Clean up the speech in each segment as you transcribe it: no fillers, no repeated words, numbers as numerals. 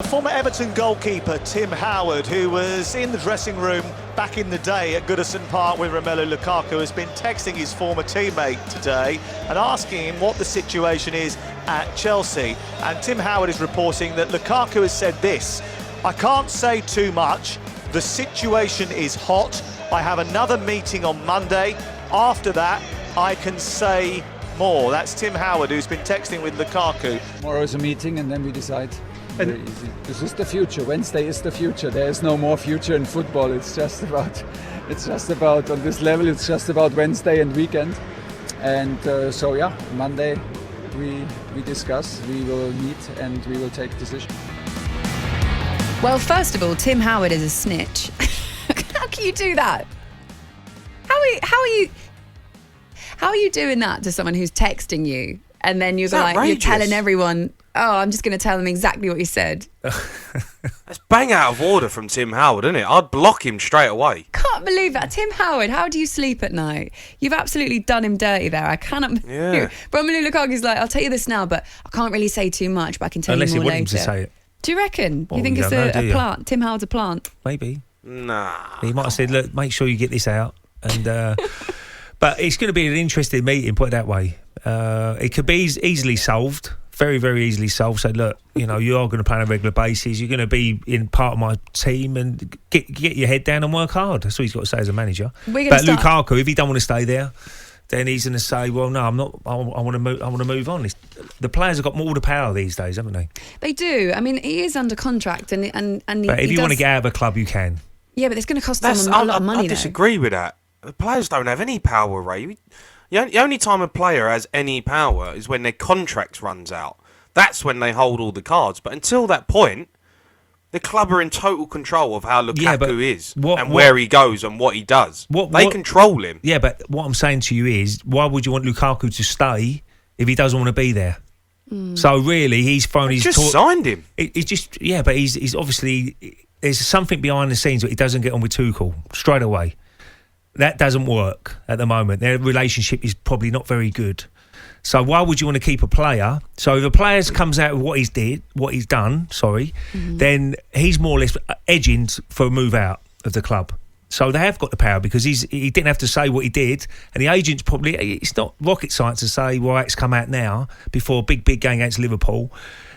Former Everton goalkeeper Tim Howard, who was in the dressing room back in the day at Goodison Park with Romelu Lukaku, has been texting his former teammate today and asking him what the situation is at Chelsea. And Tim Howard is reporting that Lukaku has said this: "I can't say too much. The situation is hot. I have another meeting on Monday. After that, I can say more." That's Tim Howard, who's been texting with Lukaku. Tomorrow is a meeting and then we decide. Very easy. This is the future. Wednesday is the future. There is no more future in football. It's just about on this level. It's just about Wednesday and weekend. And Monday we discuss. We will meet and we will take a decision. Well, first of all, Tim Howard is a snitch. How can you do that? How are you doing that to someone who's texting you? And then you're telling everyone, "Oh, I'm just going to tell them exactly what you said." That's bang out of order from Tim Howard, isn't it? I'd block him straight away. Can't believe that. Tim Howard, how do you sleep at night? You've absolutely done him dirty there. I cannot. Yeah. Romelu Lukaku's like, "I'll tell you this now, but I can't really say too much, but I can tell Unless you more he later." wants to say it. Do you reckon? Well, you think you it's don't know, do a you? plant? Tim Howard's a plant? Maybe. Nah. He might have said, "Look, make sure you get this out." And but it's going to be an interesting meeting, put it that way. It could be easily solved, very, very easily solved. So, look, you are going to play on a regular basis. You're going to be in part of my team and get your head down and work hard. That's what he's got to say as a manager. But Lukaku, if he don't want to stay there, then he's going to say, "Well, no, I'm not. I want to move. I want to move on." The players have got all the power these days, haven't they? They do. I mean, he is under contract, and But if you want to get out of a club, you can. Yeah, but it's going to cost them a lot of money. I disagree with that. The players don't have any power, Ray. The only time a player has any power is when their contract runs out. That's when they hold all the cards. But until that point, the club are in total control of how Lukaku is and where he goes and what he does. They control him. Yeah, but what I'm saying to you is, why would you want Lukaku to stay if he doesn't want to be there? So really, he's thrown his... Just signed him. But he's obviously... There's something behind the scenes that he doesn't get on with Tuchel straight away. That doesn't work at the moment. Their relationship is probably not very good. So why would you want to keep a player? So if a player comes out with what he's done, then he's more or less edging for a move out of the club. So they have got the power because he didn't have to say what he did, and the agents probably, it's not rocket science to say, well, it's come out now before a big game against Liverpool,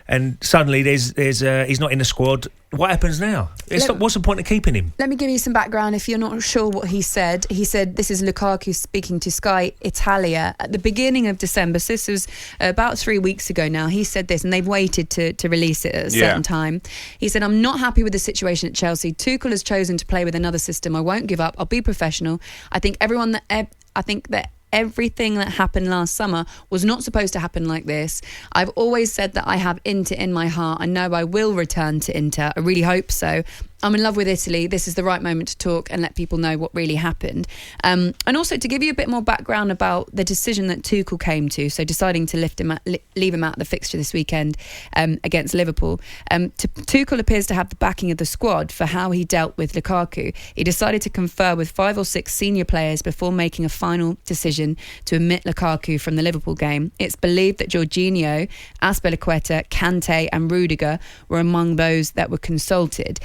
and suddenly there's he's not in the squad. What happens now? What's the point of keeping him? Let me give you some background if you're not sure what he said. He said, this is Lukaku speaking to Sky Italia at the beginning of December. So this was about 3 weeks ago now. He said this, and they've waited to release it at a certain time. He said, "I'm not happy with the situation at Chelsea. Tuchel has chosen to play with another system. I won't give up. I'll be professional. I think that everything that happened last summer was not supposed to happen like this. I've always said that I have Inter in my heart. I know I will return to Inter. I really hope so. I'm in love with Italy. This is the right moment to talk and let people know what really happened." And also to give you a bit more background about the decision that Tuchel came to, so deciding to leave him out of the fixture this weekend against Liverpool. Tuchel appears to have the backing of the squad for how he dealt with Lukaku. He decided to confer with 5 or 6 senior players before making a final decision to omit Lukaku from the Liverpool game. It's believed that Jorginho, Azpilicueta, Kante and Rudiger were among those that were consulted.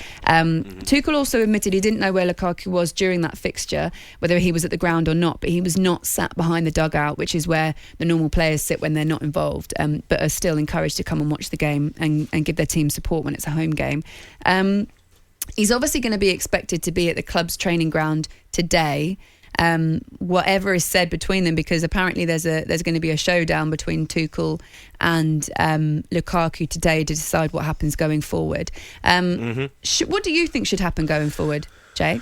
Tuchel also admitted he didn't know where Lukaku was during that fixture, whether he was at the ground or not, but he was not sat behind the dugout, which is where the normal players sit when they're not involved, but are still encouraged to come and watch the game and give their team support when it's a home game. He's obviously going to be expected to be at the club's training ground today, whatever is said between them, because apparently there's going to be a showdown between Tuchel and Lukaku today to decide what happens going forward. What do you think should happen going forward, Jay?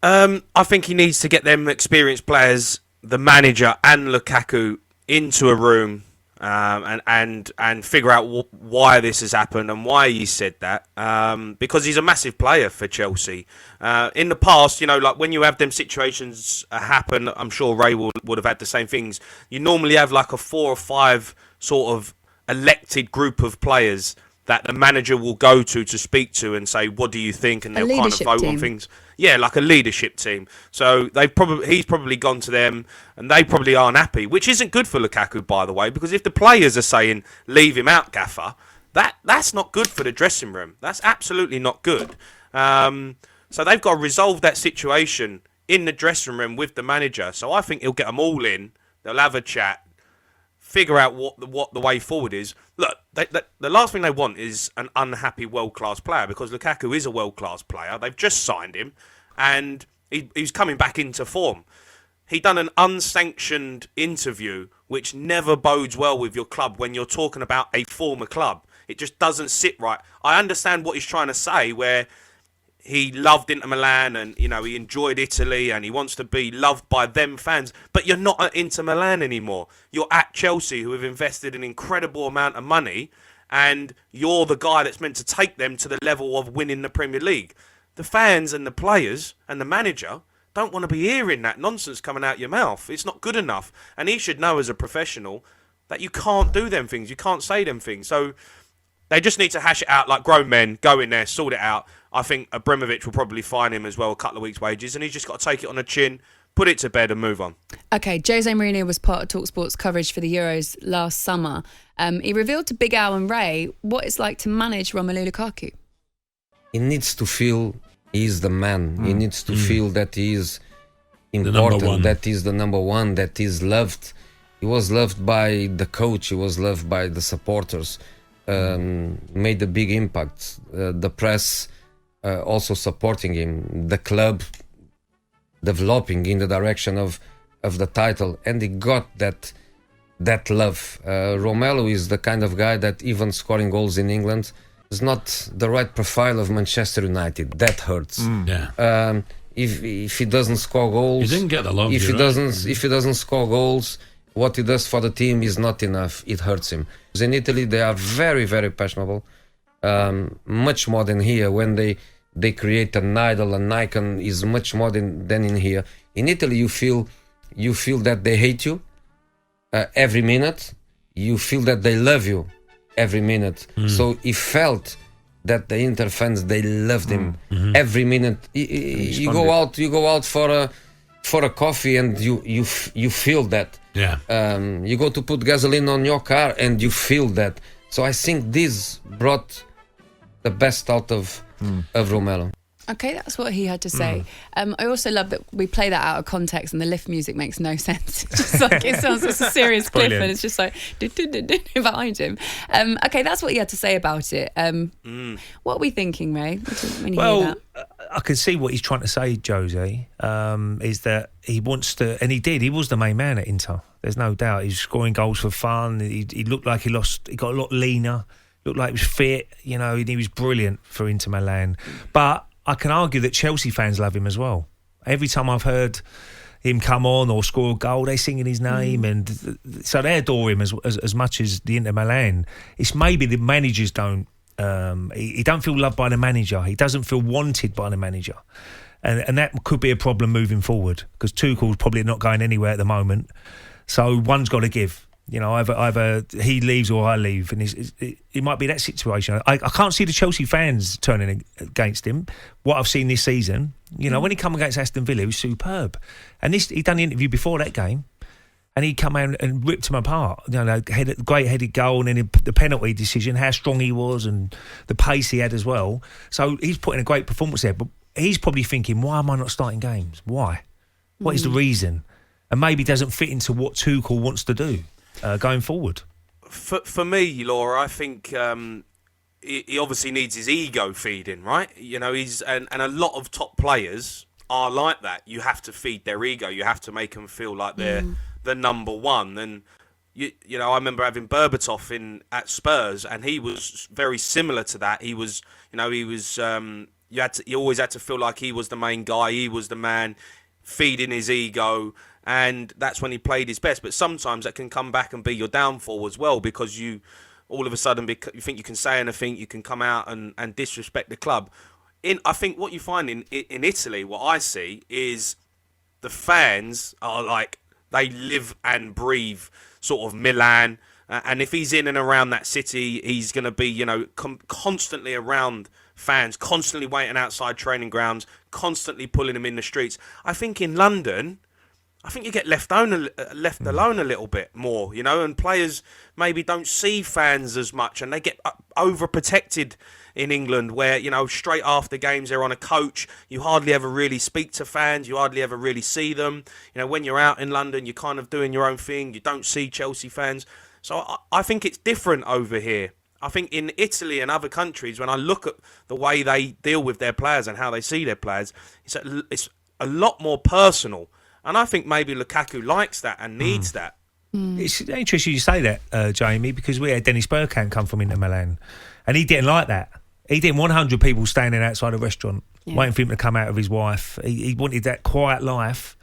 I think he needs to get them experienced players, the manager and Lukaku, into a room and figure out why this has happened and why he said that. Because he's a massive player for Chelsea. In the past, like when you have them situations happen, I'm sure Ray would have had the same things. You normally have like a 4 or 5 sort of elected group of players that the manager will go to speak to and say, what do you think? And they'll kind of vote on things. Yeah, like a leadership team. So he's probably gone to them and they probably aren't happy, which isn't good for Lukaku, by the way, because if the players are saying, leave him out, Gaffer, That's not good for the dressing room. That's absolutely not good. So they've got to resolve that situation in the dressing room with the manager. So I think he'll get them all in. They'll have a chat, figure out what the way forward is. Look, the last thing they want is an unhappy world-class player, because Lukaku is a world-class player. They've just signed him, and he's coming back into form. He done an unsanctioned interview, which never bodes well with your club when you're talking about a former club. It just doesn't sit right. I understand what he's trying to say, where he loved Inter Milan and, you know, he enjoyed Italy and he wants to be loved by them fans. But you're not at Inter Milan anymore. You're at Chelsea, who have invested an incredible amount of money, and you're the guy that's meant to take them to the level of winning the Premier League. The fans and the players and the manager don't want to be hearing that nonsense coming out your mouth. It's not good enough. And he should know as a professional that you can't do them things. You can't say them things. So they just need to hash it out like grown men, go in there, sort it out. I think Abramovich will probably fine him as well, a couple of weeks' wages, and he's just got to take it on the chin, put it to bed and move on. Okay, Jose Mourinho was part of talkSPORT's coverage for the Euros last summer. He revealed to Big Al and Ray what it's like to manage Romelu Lukaku. He needs to feel he's the man. He needs to feel that he is important, that he's the number one, that he's loved. He was loved by the coach, he was loved by the supporters, made a big impact. The press also supporting him, the club developing in the direction of the title, and he got that love. Romelu is the kind of guy that even scoring goals in England is not the right profile of Manchester United. That hurts. If he doesn't score goals, he didn't get the love. If he doesn't score goals, what he does for the team is not enough. It hurts him. In Italy, they are very, very passionate. Much more than here. When they create an idol, an icon, is much more than in here. In Italy, you feel that they hate you every minute. You feel that they love you every minute. So he felt that the Inter fans, they loved him every minute. You go out for a coffee and you feel that. You go to put gasoline on your car and you feel that. So I think this brought the best out of Romelu. Okay, that's what he had to say. I also love that we play that out of context and the lift music makes no sense. It's just like it sounds like a serious clip and it's just like behind him. Okay, that's what he had to say about it. What are we thinking, Ray? When you hear that? I can see what he's trying to say, Jose, is that he wants to, and he did. He was the main man at Inter. There's no doubt. He's scoring goals for fun. He looked like he got a lot leaner. Looked like he was fit. You know, he was brilliant for Inter Milan. But I can argue that Chelsea fans love him as well. Every time I've heard him come on or score a goal, they're singing his name, and so they adore him as much as the Inter Milan. It's maybe the managers don't. He don't feel loved by the manager. He doesn't feel wanted by the manager, and that could be a problem moving forward because Tuchel's probably not going anywhere at the moment. So one's got to give. You know, either he leaves or I leave, and it might be that situation. I can't see the Chelsea fans turning against him. What I've seen this season, you know, when he come against Aston Villa, he was superb. And he done the interview before that game, and he come out and ripped him apart. You know, great headed goal, and then the penalty decision, how strong he was, and the pace he had as well. So he's putting a great performance there. But he's probably thinking, why am I not starting games? Why? What is the reason? And maybe doesn't fit into what Tuchel wants to do. Going forward, for me, Laura, I think he obviously needs his ego feeding, right? You know, and a lot of top players are like that. You have to feed their ego. You have to make them feel like they're the number one. And you know, I remember having Berbatov at Spurs, and he was very similar to that. He was, you always had to feel like he was the main guy. He was the man, feeding his ego. And that's when he played his best. But sometimes that can come back and be your downfall as well, because you all of a sudden you think you can say anything, you can come out and disrespect the club. I think what you find in Italy, what I see is the fans are like, they live and breathe sort of Milan. And if he's in and around that city, he's going to be, you know, constantly around fans, constantly waiting outside training grounds, constantly pulling them in the streets. I think in London, I think you get left alone a little bit more, you know, and players maybe don't see fans as much, and they get overprotected in England, where, you know, straight after games they're on a coach. You hardly ever really speak to fans. You hardly ever really see them. You know, when you're out in London, you're kind of doing your own thing. You don't see Chelsea fans. So I think it's different over here. I think in Italy and other countries, when I look at the way they deal with their players and how they see their players, it's a lot more personal. And I think maybe Lukaku likes that and needs that. It's interesting you say that, Jamie, because we had Dennis Bergkamp come from Inter Milan, and he didn't like that. He didn't want 100 people standing outside a restaurant waiting for him to come out of his wife. He wanted that quiet life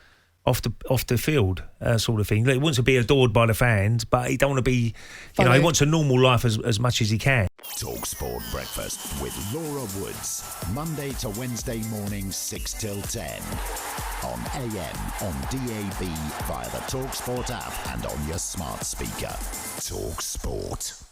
off the field, sort of thing. He wants to be adored by the fans, but he don't want to be, you know, he wants a normal life as much as he can. talkSPORT Breakfast with Laura Woods, Monday to Wednesday mornings 6 till 10. On AM, on DAB, via the talkSPORT app and on your smart speaker. talkSPORT.